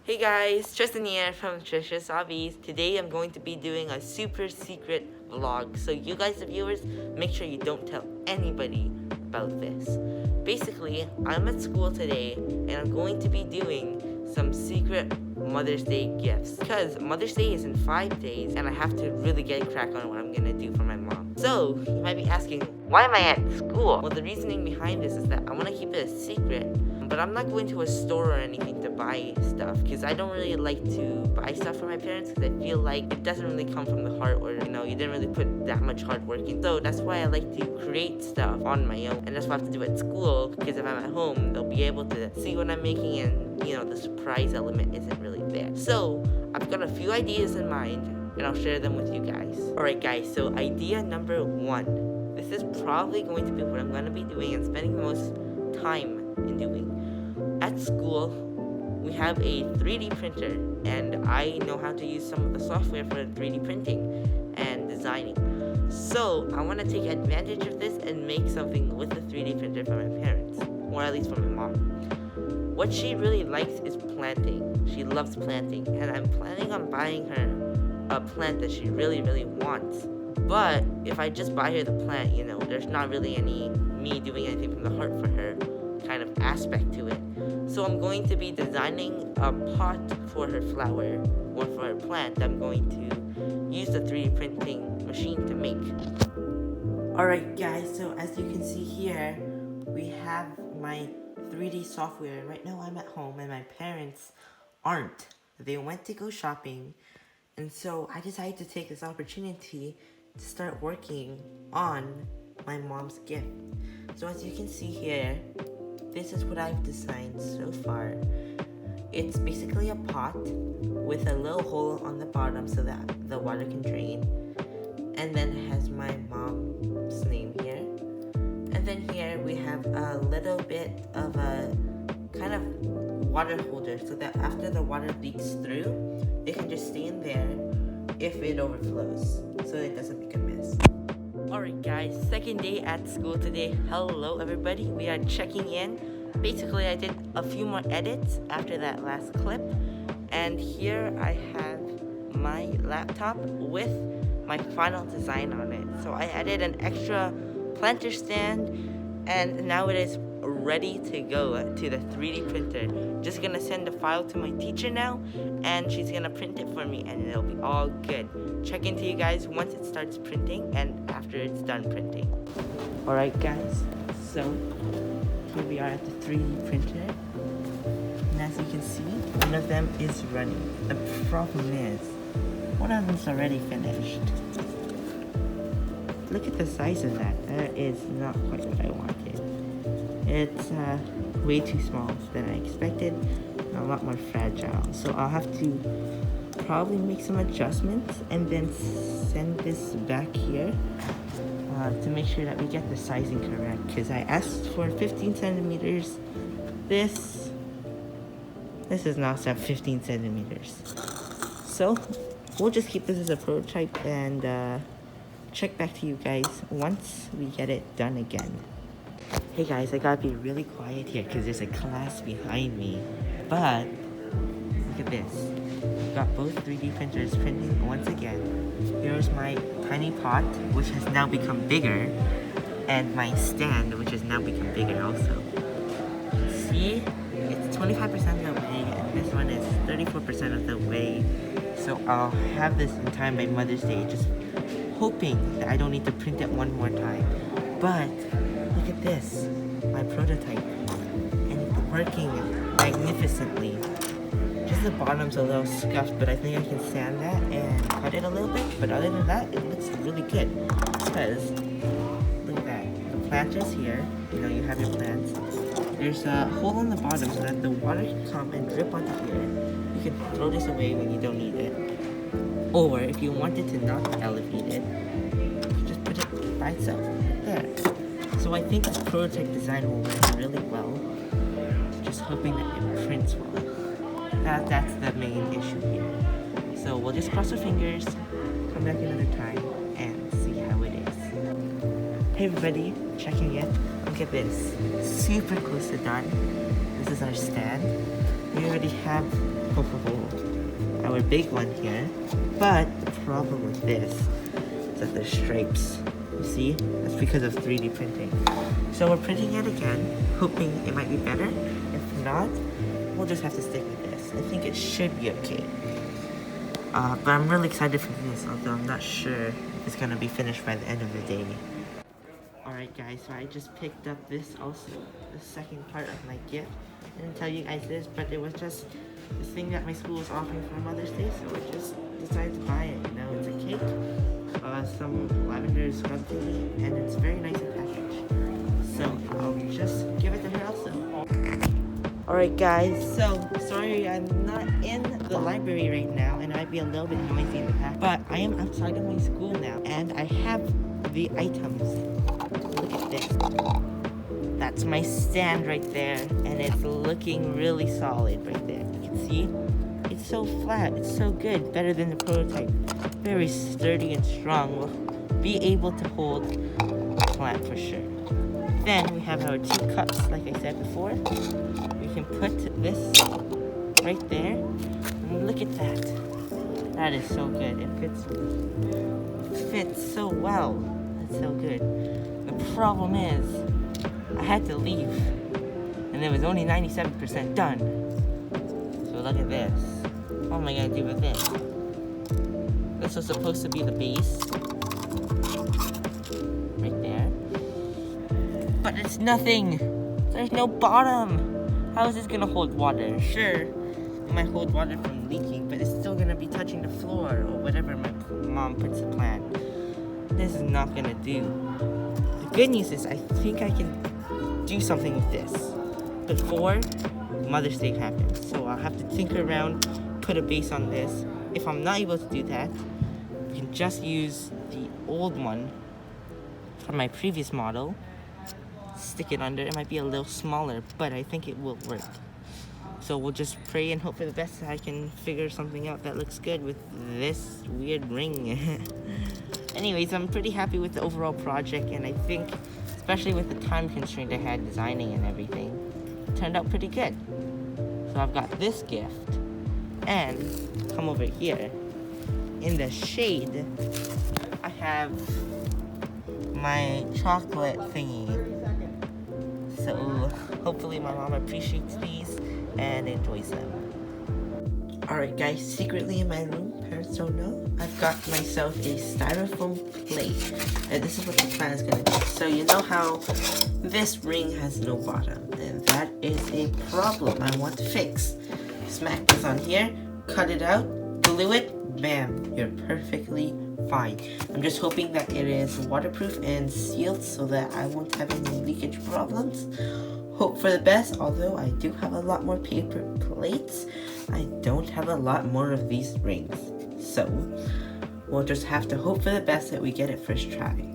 Hey guys, Tristan here from Trisha's Hobbies. Today I'm going to be doing a super secret vlog. So you guys, the viewers, make sure you don't tell anybody about this. Basically, I'm at school today and I'm going to be doing some secret Mother's Day gifts. Because Mother's Day is in 5 days and I have to really get a crack on what I'm going to do for my mom. So, you might be asking, why am I at school? Well, the reasoning behind this is that I want to keep it a secret. But I'm not going to a store or anything to buy stuff because I don't really like to buy stuff for my parents because I feel like it doesn't really come from the heart, or you didn't really put that much hard work in. So that's why I like to create stuff on my own, and that's what I have to do at school because if I'm at home, they'll be able to see what I'm making, and the surprise element isn't really there. So I've got a few ideas in mind and I'll share them with you guys. Alright guys, so idea number 1. This is probably going to be what I'm going to be doing and spending the most time in doing. At school, we have a 3D printer, and I know how to use some of the software for 3D printing and designing. So I want to take advantage of this and make something with the 3D printer for my parents, or at least for my mom. What she really likes is planting. She loves planting, and I'm planning on buying her a plant that she really, really wants. But if I just buy her the plant, there's not really any me doing anything from the heart for her kind of aspect to it. So I'm going to be designing a pot for her flower or for her plant that I'm going to use the 3D printing machine to make. Alright guys, so as you can see here, we have my 3D software, and right now I'm at home and my parents aren't. They went to go shopping, and so I decided to take this opportunity to start working on my mom's gift. So as you can see here, this is what I've designed so far. It's basically a pot with a little hole on the bottom so that the water can drain. And then it has my mom's name here. And then here we have a little bit of a kind of water holder so that after the water leaks through, it can just stay in there if it overflows so it doesn't make a mess. Alright guys, second day at school today. Hello everybody, we are checking in. Basically I did a few more edits after that last clip, and here I have my laptop with my final design on it. So I added an extra planter stand, and now it is ready to go to the 3D printer. Just gonna send the file to my teacher now, and she's gonna print it for me, and it'll be all good. Check into you guys once it starts printing and after it's done printing. Alright guys, so here we are at the 3D printer, and as you can see, one of them is running. The problem is, one of them's already finished. Look at the size of that. That is not quite what I wanted. It's way too small than I expected, and a lot more fragile. So I'll have to probably make some adjustments and then send this back here to make sure that we get the sizing correct, because I asked for 15 centimeters. This is now 15 centimeters. So we'll just keep this as a prototype and check back to you guys once we get it done again. Hey guys, I gotta be really quiet here because there's a class behind me. But look at this. I've got both 3D printers printing once again. Here's my tiny pot, which has now become bigger, and my stand, which has now become bigger also. See? It's 25% of the way, and this one is 34% of the way. So I'll have this in time by Mother's Day, just hoping that I don't need to print it one more time. But look at this, my prototype, and it's working magnificently. Just the bottom's a little scuffed, but I think I can sand that and cut it a little bit. But other than that, it looks really good. Because look at that, the planter's here. You have your plants. There's a hole on the bottom so that the water can come and drip onto here. You can throw this away when you don't need it. Or if you wanted to not elevate it, you can just put it by itself, right there. So I think this prototype design will work really well. Just hoping that it prints well. That's the main issue here. So we'll just cross our fingers, come back another time, and see how it is. Hey everybody, checking in. Look at this, super close to done. This is our stand. We already have our big one here. But the problem with this is that there's stripes. You see? That's because of 3D printing. So we're printing it again, hoping it might be better. If not, we'll just have to stick with this. I think it should be okay. But I'm really excited for this, although I'm not sure if it's gonna be finished by the end of the day. Alright guys, so I just picked up this also, the second part of my gift. I didn't tell you guys this, but it was just this thing that my school was offering for Mother's Day, so I just decided to buy it. You know, it's a cake, some lavender scrub thingy, and it's very nice and packaged. So I'll just give it to her also. Alright guys, so sorry I'm not in the library right now, and it might be a little bit noisy in the back, but I am outside of my school now, and I have the items. Look at this. That's my stand right there, and it's looking really solid right there. You can see it's so flat, it's so good, better than the prototype. Very sturdy and strong, will be able to hold a plant for sure. Then we have our 2 cups, like I said before. We can put this right there, and look at that. That is so good. It fits so well. That's so good. The problem is, I had to leave, and it was only 97% done. So look at this. What am I gonna do with this? This was supposed to be the base. Right there. But it's nothing. There's no bottom. How is this gonna hold water? Sure, it might hold water from leaking, but it's still gonna be touching the floor or whatever my mom puts the plant. This is not gonna do. The good news is I think I can do something with this before Mother's Day happens. So I'll have to tinker around, put a base on this. If I'm not able to do that, you can just use the old one from my previous model. Stick it under. It might be a little smaller, but I think it will work. So we'll just pray and hope for the best that I can figure something out that looks good with this weird ring. Anyways, I'm pretty happy with the overall project, and I think, especially with the time constraint I had designing and everything, it turned out pretty good. So I've got this gift, and come over here. In the shade, I have my chocolate thingy. So hopefully my mom appreciates these and enjoys them. Alright guys, secretly in my room, parents don't know, I've got myself a styrofoam plate. And this is what the plan is going to be. So you know how this ring has no bottom, and that is a problem I want to fix. Smack this on here, cut it out, glue it, bam, you're perfectly fine. I'm just hoping that it is waterproof and sealed so that I won't have any leakage problems. Hope for the best, although I do have a lot more paper plates, I don't have a lot more of these rings. So, we'll just have to hope for the best that we get it first try.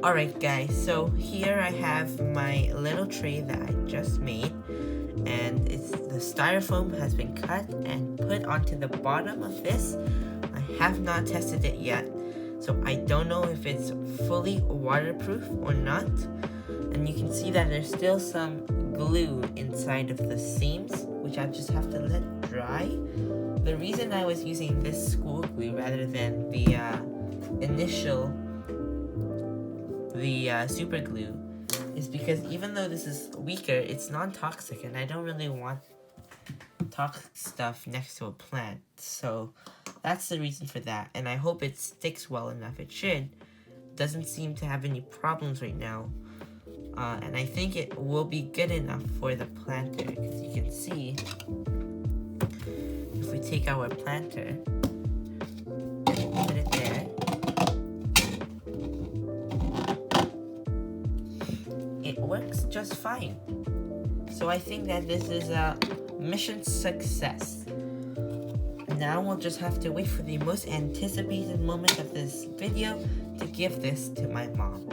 Alright guys, so here I have my little tray that I just made, and the styrofoam has been cut and put onto the bottom of this. I have not tested it yet, so I don't know if it's fully waterproof or not. And you can see that there's still some glue inside of the seams, which I just have to let dry. The reason I was using this school glue rather than the super glue is because even though this is weaker, it's non-toxic, and I don't really want toxic stuff next to a plant. So that's the reason for that, and I hope it sticks well enough. It should. Doesn't seem to have any problems right now. And I think it will be good enough for the planter, because you can see, if we take our planter, put it there, it works just fine. So I think that this is a mission success. Now we'll just have to wait for the most anticipated moment of this video to give this to my mom.